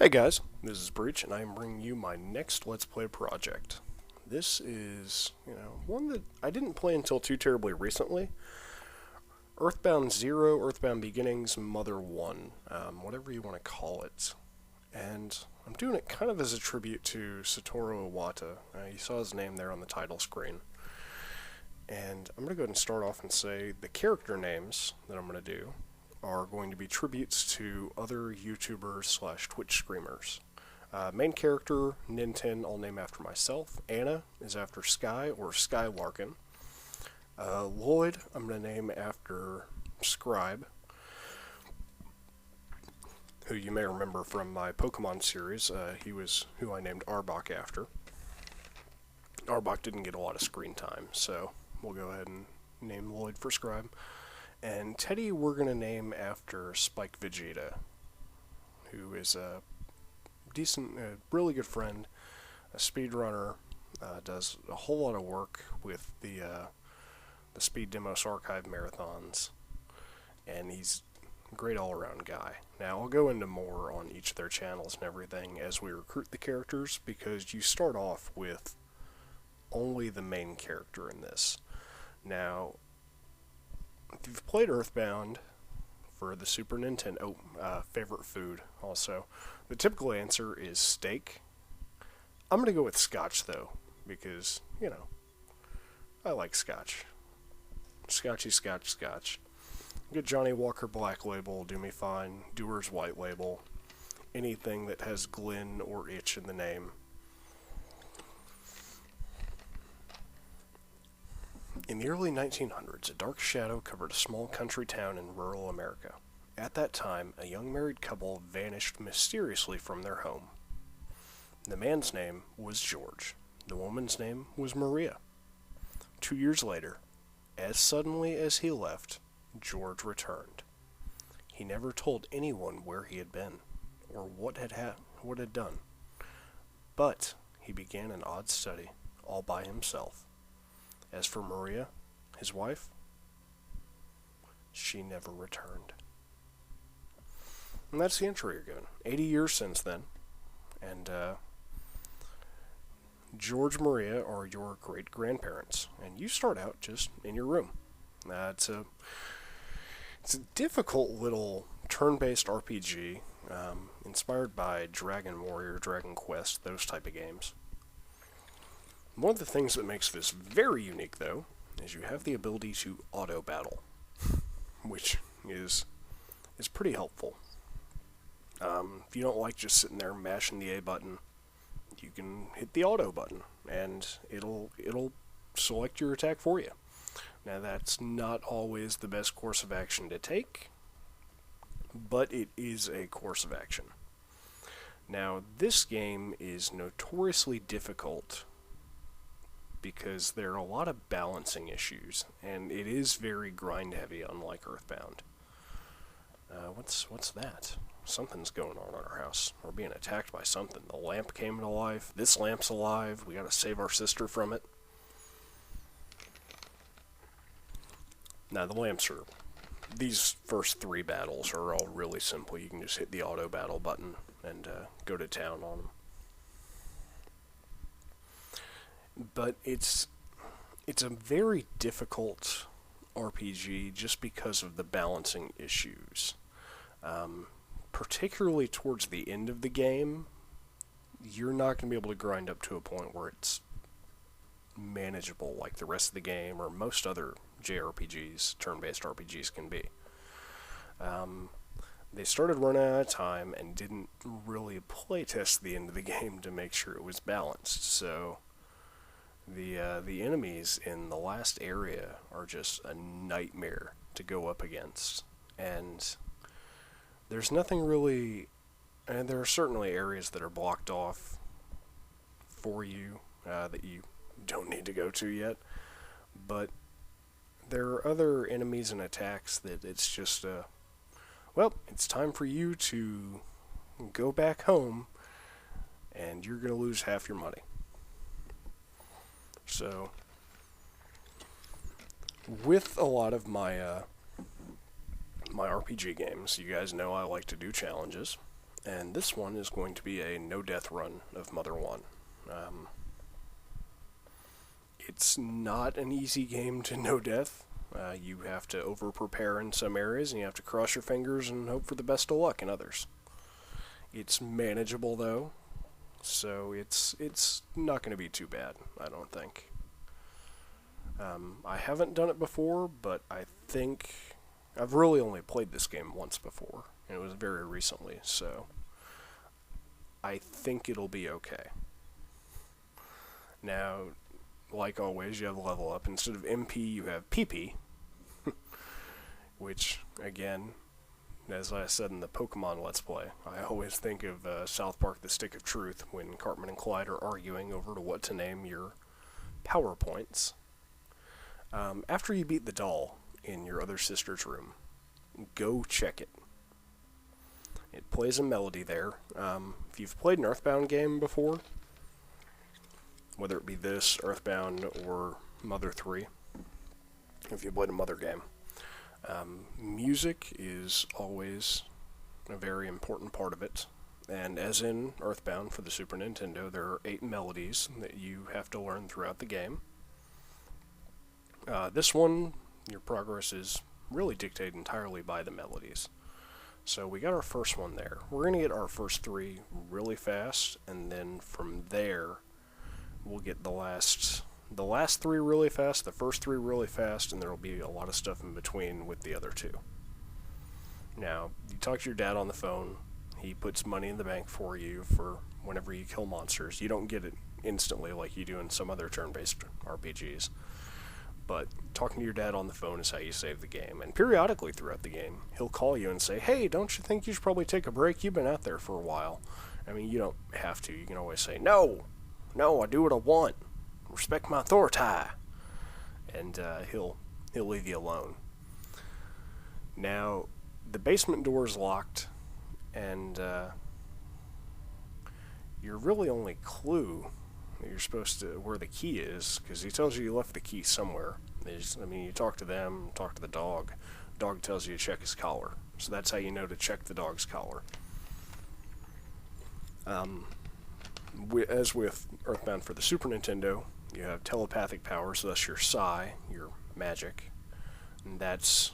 Hey guys, this is Breach, and I am bringing you my next Let's Play project. This is, one that I didn't play until too terribly recently. Earthbound Zero, Earthbound Beginnings, Mother 1, whatever you want to call it. And I'm doing it kind of as a tribute to Satoru Iwata. You saw his name there on the title screen. And I'm going to go ahead and start off and say the character names that I'm going to do are going to be tributes to other YouTubers slash Twitch streamers. Main character, Ninten, I'll name after myself. Anna is after Sky or Skylarkin. Lloyd, I'm going to name after Scribe, who you may remember from my Pokemon series. He was who I named Arbok after. Arbok didn't get a lot of screen time, so we'll go ahead and name Lloyd for Scribe. And Teddy we're going to name after Spike Vegeta, who is a really good friend, a speedrunner, does a whole lot of work with the Speed Demos Archive marathons, and he's a great all-around guy. Now, I'll go into more on each of their channels and everything as we recruit the characters, because you start off with only the main character in this. Now, if you've played Earthbound for the Super Nintendo, favorite food also, the typical answer is steak. I'm going to go with Scotch, though, because, I like Scotch. Scotchy, Scotch, Scotch. Good Johnny Walker Black Label will do me fine. Dewar's White Label. Anything that has Glen or Itch in the name. In the early 1900s, a dark shadow covered a small country town in rural America. At that time, a young married couple vanished mysteriously from their home. The man's name was George. The woman's name was Maria. 2 years later, as suddenly as he left, George returned. He never told anyone where he had been, or what had done. But he began an odd study, all by himself. As for Maria, his wife, she never returned. And that's the intro you're given. 80 years since then, and George Maria are your great-grandparents, and you start out just in your room. It's a difficult little turn-based RPG, inspired by Dragon Warrior, Dragon Quest, those type of games. One of the things that makes this very unique, though, is you have the ability to auto-battle, which is pretty helpful. If you don't like just sitting there mashing the A button, you can hit the auto button, and it'll select your attack for you. Now, that's not always the best course of action to take, but it is a course of action. Now, this game is notoriously difficult because there are a lot of balancing issues, and it is very grind-heavy, unlike Earthbound. What's that? Something's going on in our house. We're being attacked by something. The lamp came to life. This lamp's alive. We gotta save our sister from it. Now, the lamps are... These first 3 battles are all really simple. You can just hit the auto battle button and go to town on them. But it's a very difficult RPG just because of the balancing issues. Particularly towards the end of the game, you're not going to be able to grind up to a point where it's manageable like the rest of the game or most other JRPGs, turn-based RPGs can be. They started running out of time and didn't really playtest the end of the game to make sure it was balanced, so the enemies in the last area are just a nightmare to go up against, and there's nothing really, and there are certainly areas that are blocked off for you that you don't need to go to yet, but there are other enemies and attacks that it's just it's time for you to go back home, and you're going to lose half your money. So, with a lot of my RPG games, you guys know I like to do challenges, And this one is going to be a no-death run of Mother 1. It's not an easy game to no-death. You have to over-prepare in some areas, and you have to cross your fingers and hope for the best of luck in others. It's manageable, though, so it's not going to be too bad, I don't think. I haven't done it before, but I think I've really only played this game once before, and it was very recently, so I think it'll be okay. Now, like always, you have level up. Instead of MP, you have PP, which, again, as I said in the Pokemon Let's Play, I always think of South Park: The Stick of Truth when Cartman and Clyde are arguing over to what to name your power points. After you beat the doll in your other sister's room, go check it. It plays a melody there. If you've played an Earthbound game before, whether it be this, Earthbound, or Mother 3, if you played a Mother game, music is always a very important part of it. And as in Earthbound for the Super Nintendo, there are 8 melodies that you have to learn throughout the game. This one, your progress is really dictated entirely by the melodies. So we got our first one there. We're going to get our first 3 really fast, and then from there, we'll get the last 3 really fast, the first 3 really fast, and there will be a lot of stuff in between with the other 2. Now, you talk to your dad on the phone. He puts money in the bank for you for whenever you kill monsters. You don't get it instantly like you do in some other turn-based RPGs. But talking to your dad on the phone is how you save the game. And periodically throughout the game, he'll call you and say, "Hey, don't you think you should probably take a break? You've been out there for a while." I mean, you don't have to. You can always say, "No, I do what I want. Respect my authority." And he'll leave you alone. Now, the basement door is locked, and your really only clue that you're supposed to, where the key is, because he tells you left the key somewhere. You talk to them, talk to the dog. Dog tells you to check his collar. So that's how you know to check the dog's collar. As with Earthbound for the Super Nintendo, you have telepathic powers, thus your psi, your magic, and that's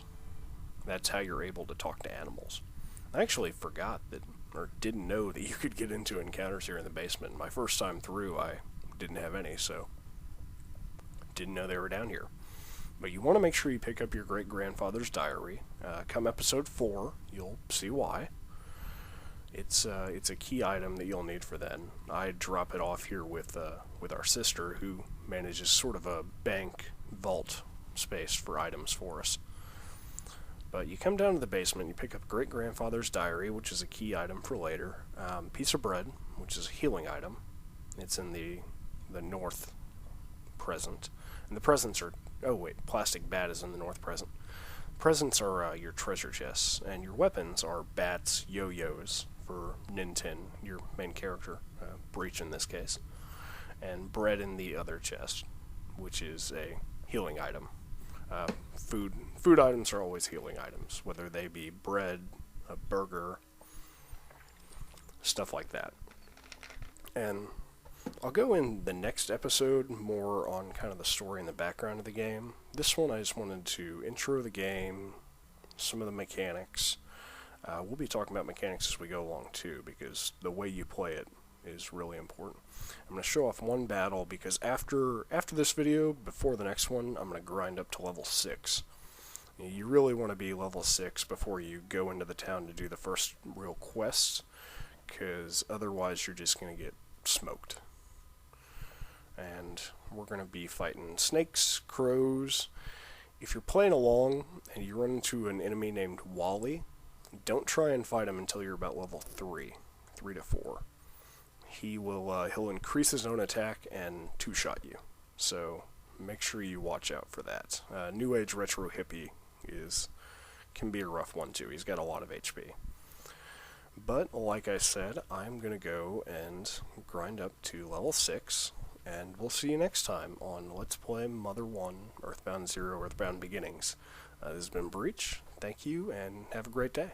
how you're able to talk to animals. I actually forgot that, or didn't know that you could get into encounters here in the basement. My first time through, I didn't have any, so didn't know they were down here. But you want to make sure you pick up your great-grandfather's diary. Come episode 4, you'll see why. It's a key item that you'll need for then. I drop it off here with our sister, who manages sort of a bank vault space for items for us. But you come down to the basement, you pick up great-grandfather's diary, which is a key item for later. Piece of bread, which is a healing item. It's in the north present. And the presents are... Oh wait, plastic bat is in the north present. Presents are your treasure chests, and your weapons are bats, yo-yos for Ninten, your main character, Breach in this case, and bread in the other chest, which is a healing item. Food items are always healing items, whether they be bread, a burger, stuff like that. And I'll go in the next episode more on kind of the story and the background of the game. This one I just wanted to intro the game, some of the mechanics. We'll be talking about mechanics as we go along too, because the way you play it is really important. I'm going to show off one battle, because after this video, before the next one, I'm going to grind up to level 6. You really want to be level 6 before you go into the town to do the first real quests, because otherwise you're just going to get smoked. And we're going to be fighting snakes, crows. If you're playing along and you run into an enemy named Wally, don't try and fight him until you're about level 3 to 4. He'll increase his own attack and two-shot you. So make sure you watch out for that. New Age Retro Hippie can be a rough one too. He's got a lot of HP. But like I said, I'm going to go and grind up to level 6, and we'll see you next time on Let's Play Mother 1, Earthbound 0, Earthbound Beginnings. This has been Breach. Thank you, and have a great day.